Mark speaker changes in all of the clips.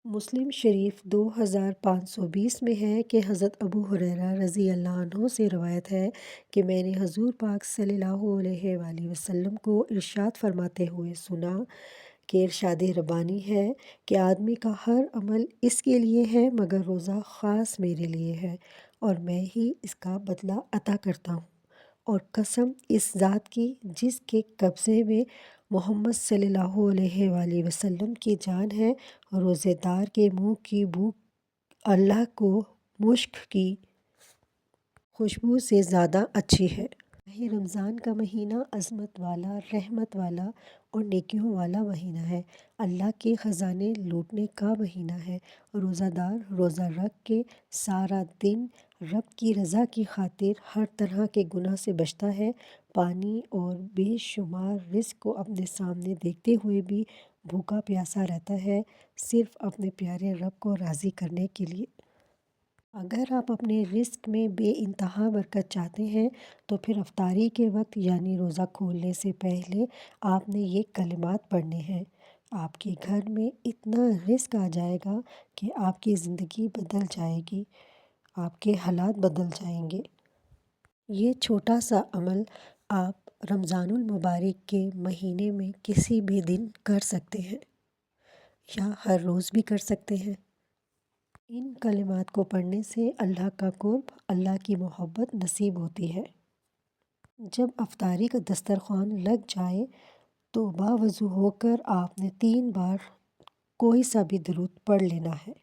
Speaker 1: مسلم شریف 2520 میں ہے کہ حضرت ابو ہریرہ رضی اللہ عنہ سے روایت ہے کہ میں نے حضور پاک صلی اللہ علیہ وآلہ وسلم کو ارشاد فرماتے ہوئے سنا کہ ارشاد ربانی ہے کہ آدمی کا ہر عمل اس کے لیے ہے مگر روزہ خاص میرے لیے ہے اور میں ہی اس کا بدلہ عطا کرتا ہوں، اور قسم اس ذات کی جس کے قبضے میں محمد صلی اللہ علیہ وآلہ وسلم کی جان ہے، روزے دار کے منہ کی بو اللہ کو مشک کی خوشبو سے زیادہ اچھی ہے۔ ماہ رمضان کا مہینہ عظمت والا، رحمت والا اور نیکیوں والا مہینہ ہے۔ اللہ کے خزانے لوٹنے کا مہینہ ہے۔ روزہ دار روزہ رکھ کے سارا دن رب کی رضا کی خاطر ہر طرح کے گناہ سے بچتا ہے، پانی اور بے شمار رزق کو اپنے سامنے دیکھتے ہوئے بھی بھوکا پیاسا رہتا ہے، صرف اپنے پیارے رب کو راضی کرنے کے لیے۔ اگر آپ اپنے رزق میں بے انتہا برکت چاہتے ہیں تو پھر افطاری کے وقت یعنی روزہ کھولنے سے پہلے آپ نے یہ کلمات پڑھنے ہیں۔ آپ کے گھر میں اتنا رزق آ جائے گا کہ آپ کی زندگی بدل جائے گی، آپ کے حالات بدل جائیں گے۔ یہ چھوٹا سا عمل آپ رمضان المبارک کے مہینے میں کسی بھی دن کر سکتے ہیں یا ہر روز بھی کر سکتے ہیں۔ ان کلمات کو پڑھنے سے اللہ کا قرب، اللہ کی محبت نصیب ہوتی ہے۔ جب افطاری کا دسترخوان لگ جائے تو باوضو ہو کر آپ نے 3 بار کوئی سا بھی درود پڑھ لینا ہے۔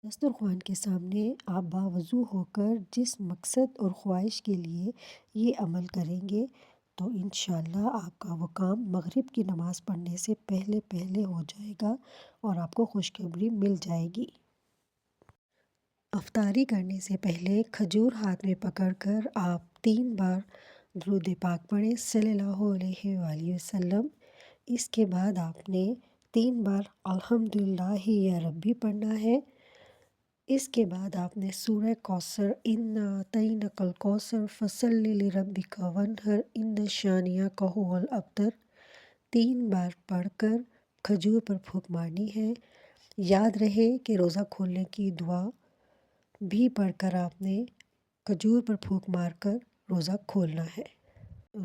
Speaker 1: دسترخوان کے سامنے آپ باوضو ہو کر جس مقصد اور خواہش کے لیے یہ عمل کریں گے تو انشاءاللہ آپ کا وہ کام مغرب کی نماز پڑھنے سے پہلے ہو جائے گا اور آپ کو خوشخبری مل جائے گی۔ افطاری کرنے سے پہلے کھجور ہاتھ میں پکڑ کر آپ 3 بار درود پاک پڑھیں صلی اللہ علیہ وآلہ وسلم۔ اس کے بعد آپ نے 3 بار الحمدللہ یا ربی پڑھنا ہے۔ اس کے بعد آپ نے سورہ کوثر انا اعطیناک الکوثر فصلی لربک وانحر ان شانئک ھو الابتر 3 بار پڑھ کر کھجور پر پھونک مارنی ہے۔ یاد رہے کہ روزہ کھولنے کی دعا بھی پڑھ کر آپ نے کھجور پر پھونک مار کر روزہ کھولنا ہے۔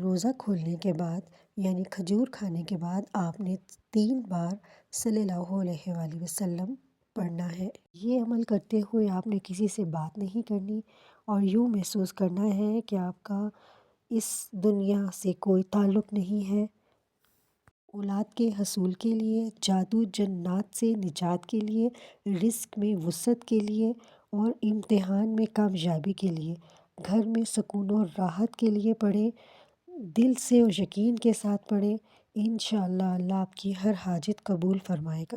Speaker 1: روزہ کھولنے کے بعد یعنی کھجور کھانے کے بعد آپ نے 3 بار صلی اللہ علیہ وآلہ وسلم پڑھنا ہے۔ یہ عمل کرتے ہوئے آپ نے کسی سے بات نہیں کرنی اور یوں محسوس کرنا ہے کہ آپ کا اس دنیا سے کوئی تعلق نہیں ہے۔ اولاد کے حصول کے لیے، جادو جنات سے نجات کے لیے، رزق میں وسعت کے لیے اور امتحان میں کامیابی کے لیے، گھر میں سکون و راحت کے لیے پڑھیں، دل سے اور یقین کے ساتھ پڑھیں۔ انشاءاللہ اللہ آپ کی ہر حاجت قبول فرمائے گا۔